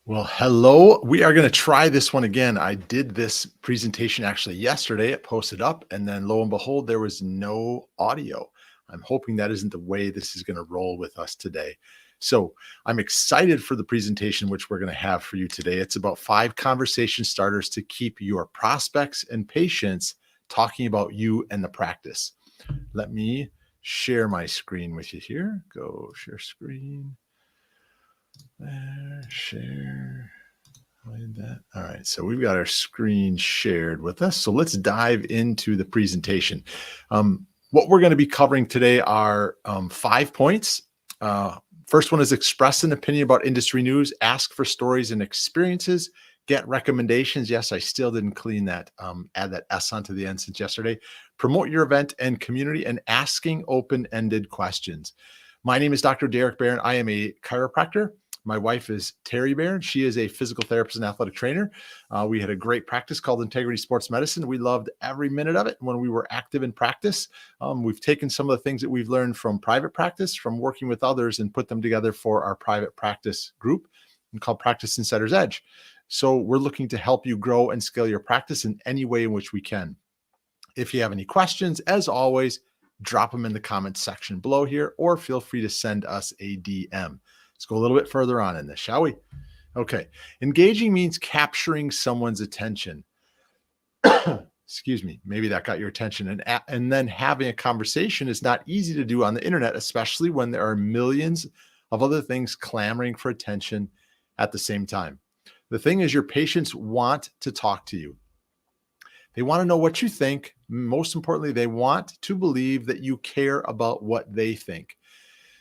Well, hello. We are going to try this one again. I did this presentation actually yesterday. It posted up, and then lo and behold, there was no audio. I'm hoping that isn't the way this is going to roll with us today. So I'm excited for the presentation, which we're going to have for you today. It's about 5 conversation starters to keep your prospects and patients talking about you and the practice. Let me share my screen with you here. Go share screen. There, share. Hide that. All right, so we've got our screen shared with us. So let's dive into the presentation. What we're going to be covering today are 5 points. First one is express an opinion about industry news, ask for stories and experiences, get recommendations. Yes, I still didn't clean that, add that S onto the end since yesterday. Promote your event and community, and asking open-ended questions. My name is Dr. Derek Barron. I am a chiropractor. My wife is Terry Barron. She is a physical therapist and athletic trainer. We had a great practice called Integrity Sports Medicine. We loved every minute of it when we were active in practice. We've taken some of the things that we've learned from private practice, from working with others, and put them together for our private practice group called Practice Insider's Edge. So we're looking to help you grow and scale your practice in any way in which we can. If you have any questions, as always, drop them in the comments section below here, or feel free to send us a DM. Let's go a little bit further on in this, shall we? Okay. Engaging means capturing someone's attention. Excuse me. Maybe that got your attention. And then having a conversation is not easy to do on the internet, especially when there are millions of other things clamoring for attention at the same time. The thing is, your patients want to talk to you. They want to know what you think. Most importantly, they want to believe that you care about what they think.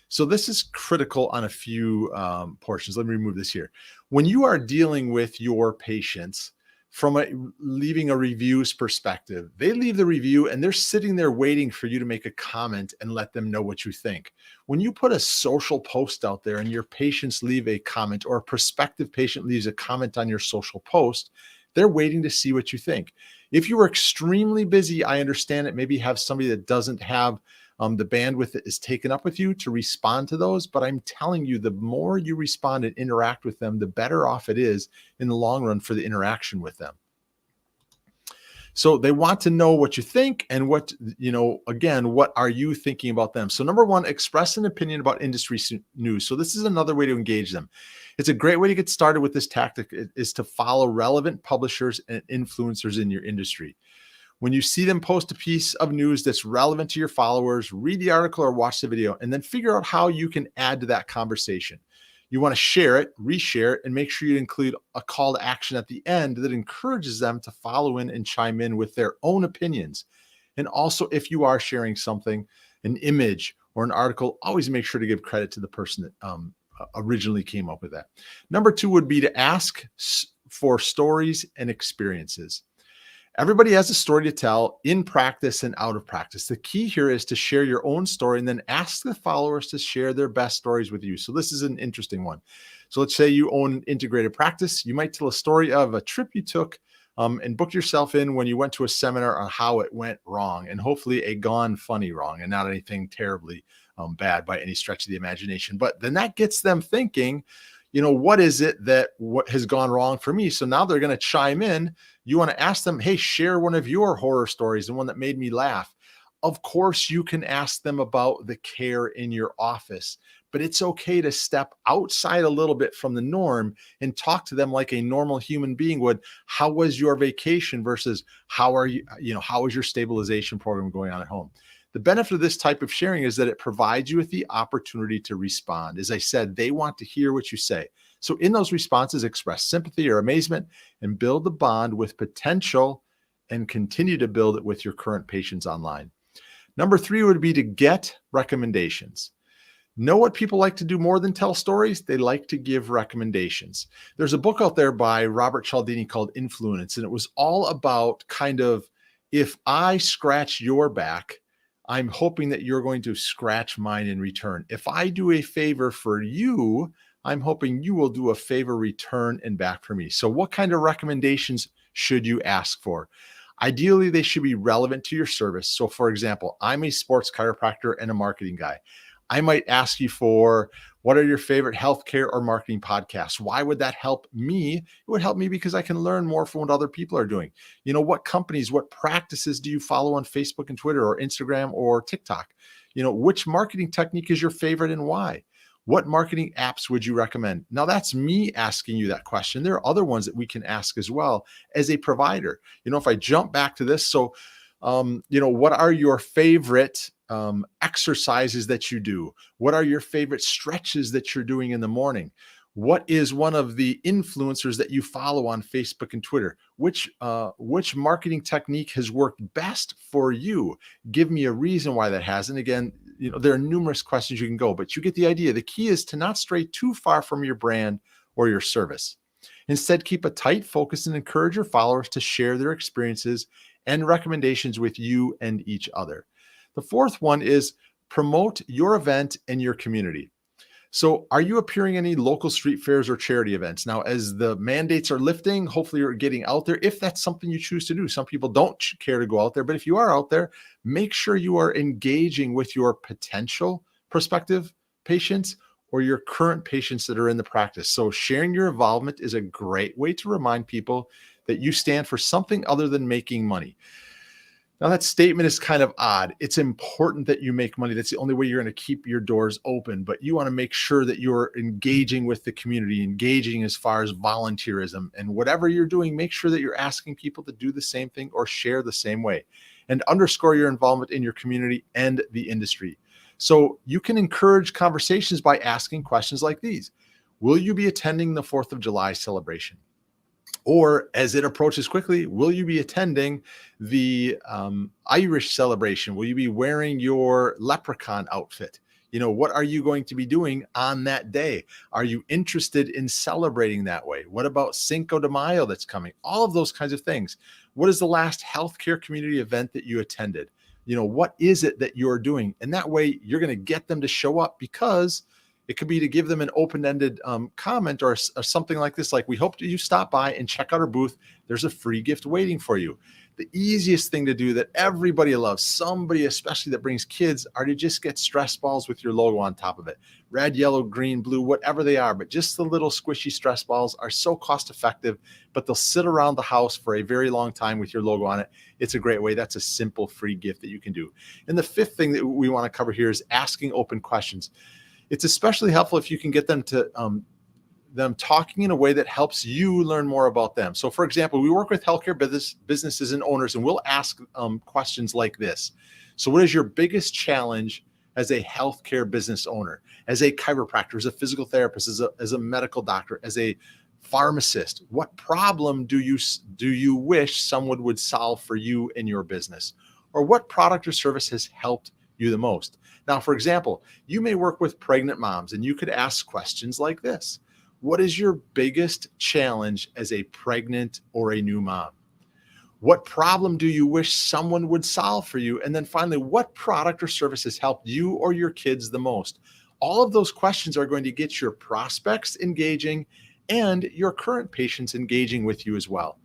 So this is critical on a few portions. Let me remove this here. When you are dealing with your patients from leaving a reviews perspective, they leave the review and they're sitting there waiting for you to make a comment and let them know what you think. When you put a social post out there and your patients leave a comment, or a prospective patient leaves a comment on your social post, they're waiting to see what you think. If you are extremely busy, I understand it. Maybe have somebody that doesn't have the bandwidth that is taken up with you to respond to those. But I'm telling you, the more you respond and interact with them, the better off it is in the long run for the interaction with them. So they want to know what you think and what, again, what are you thinking about them? So number 1, express an opinion about industry news. So this is another way to engage them. It's a great way to get started with this tactic, is to follow relevant publishers and influencers in your industry. When you see them post a piece of news that's relevant to your followers, read the article or watch the video, and then figure out how you can add to that conversation. You want to share it, reshare it, and make sure you include a call to action at the end that encourages them to follow in and chime in with their own opinions. And also, if you are sharing something, an image or an article, always make sure to give credit to the person that originally came up with that. Number 2 would be to ask for stories and experiences. Everybody has a story to tell in practice and out of practice. The key here is to share your own story and then ask the followers to share their best stories with you. So this is an interesting one. So let's say you own integrated practice. You might tell a story of a trip you took and booked yourself in when you went to a seminar on how it went wrong, and hopefully a gone funny wrong and not anything terribly bad by any stretch of the imagination. But then that gets them thinking, what is it that what has gone wrong for me? So now they're going to chime in. You want to ask them, hey, share one of your horror stories and one that made me laugh. Of course, you can ask them about the care in your office, but it's okay to step outside a little bit from the norm and talk to them like a normal human being would. How was your vacation versus how is your stabilization program going on at home? The benefit of this type of sharing is that it provides you with the opportunity to respond. As I said, they want to hear what you say. So in those responses, express sympathy or amazement and build the bond with potential, and continue to build it with your current patients online. Number 3 would be to get recommendations. Know what people like to do more than tell stories? They like to give recommendations. There's a book out there by Robert Cialdini called Influence, and it was all about kind of, if I scratch your back, I'm hoping that you're going to scratch mine in return. If I do a favor for you, I'm hoping you will do a favor return and back for me. So what kind of recommendations should you ask for? Ideally, they should be relevant to your service. So for example, I'm a sports chiropractor and a marketing guy. I might ask you for, what are your favorite healthcare or marketing podcasts? Why would that help me? It would help me because I can learn more from what other people are doing. What companies, what practices do you follow on Facebook and Twitter or Instagram or TikTok? Which marketing technique is your favorite and why? What marketing apps would you recommend? Now, that's me asking you that question. There are other ones that we can ask as well as a provider. If I jump back to this, so, what are your favorite exercises that you do? What are your favorite stretches that you're doing in the morning? What is one of the influencers that you follow on Facebook and Twitter? Which marketing technique has worked best for you? Give me a reason why that hasn't. Again, there are numerous questions you can go, but you get the idea. The key is to not stray too far from your brand or your service. Instead, keep a tight focus and encourage your followers to share their experiences and recommendations with you and each other. The fourth one is promote your event and your community. So, are you appearing in any local street fairs or charity events? Now, as the mandates are lifting, hopefully you're getting out there if that's something you choose to do. Some people don't care to go out there, but if you are out there, make sure you are engaging with your potential prospective patients or your current patients that are in the practice. So, sharing your involvement is a great way to remind people that you stand for something other than making money. Now, that statement is kind of odd. It's important that you make money. That's the only way you're going to keep your doors open. But you want to make sure that you're engaging with the community, engaging as far as volunteerism. And whatever you're doing, make sure that you're asking people to do the same thing or share the same way. And underscore your involvement in your community and the industry. So you can encourage conversations by asking questions like these. Will you be attending the 4th of July celebration? Or as it approaches quickly, will you be attending the Irish celebration? Will you be wearing your leprechaun outfit? What are you going to be doing on that day? Are you interested in celebrating that way? What about Cinco de Mayo that's coming? All of those kinds of things. What is the last healthcare community event that you attended? What is it that you're doing? And that way you're going to get them to show up, because it could be to give them an open-ended comment or something like this, like, we hope that you stop by and check out our booth. There's a free gift waiting for you. The easiest thing to do that everybody loves, somebody especially that brings kids, are to just get stress balls with your logo on top of it. Red, yellow, green, blue, whatever they are. But just the little squishy stress balls are so cost effective, but they'll sit around the house for a very long time with your logo on it. It's a great way. That's a simple free gift that you can do. And the fifth thing that we want to cover here is asking open questions. It's especially helpful if you can get them to them talking in a way that helps you learn more about them. So, for example, we work with healthcare businesses and owners, and we'll ask questions like this. So, what is your biggest challenge as a healthcare business owner, as a chiropractor, as a physical therapist, as a medical doctor, as a pharmacist? What problem do you wish someone would solve for you in your business? Or what product or service has helped you the most? Now, for example, you may work with pregnant moms, and you could ask questions like this. What is your biggest challenge as a pregnant or a new mom? What problem do you wish someone would solve for you? And then finally, what product or service has helped you or your kids the most? All of those questions are going to get your prospects engaging and your current patients engaging with you as well.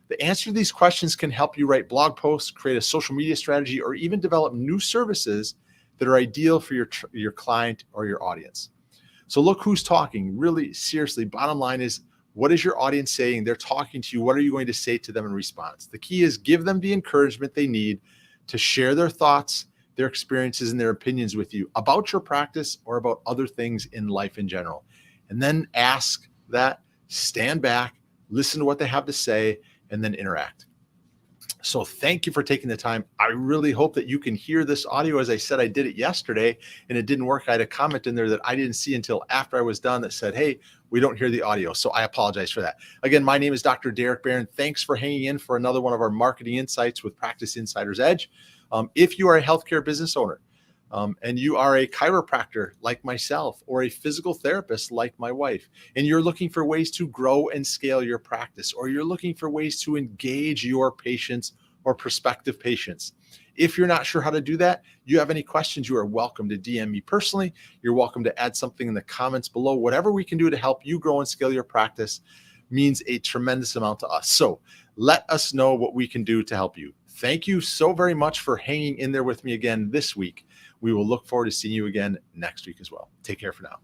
The answer to these questions can help you write blog posts, create a social media strategy, or even develop new services that are ideal for your client or your audience. So look who's talking. Really, seriously, bottom line is, what is your audience saying? They're talking to you. What are you going to say to them in response? The key is give them the encouragement they need to share their thoughts, their experiences, and their opinions with you about your practice or about other things in life in general. And then ask that, stand back, listen to what they have to say, and then interact. So thank you for taking the time. I really hope that you can hear this audio. As I said, I did it yesterday and it didn't work. I had a comment in there that I didn't see until after I was done that said, hey, we don't hear the audio. So I apologize for that. Again, my name is Dr. Derek Barron. Thanks for hanging in for another one of our marketing insights with Practice Insider's Edge. If you are a healthcare business owner, and you are a chiropractor like myself, or a physical therapist like my wife, and you're looking for ways to grow and scale your practice, or you're looking for ways to engage your patients or prospective patients. If you're not sure how to do that, you have any questions, you are welcome to DM me personally. You're welcome to add something in the comments below. Whatever we can do to help you grow and scale your practice means a tremendous amount to us. So let us know what we can do to help you. Thank you so very much for hanging in there with me again this week. We will look forward to seeing you again next week as well. Take care for now.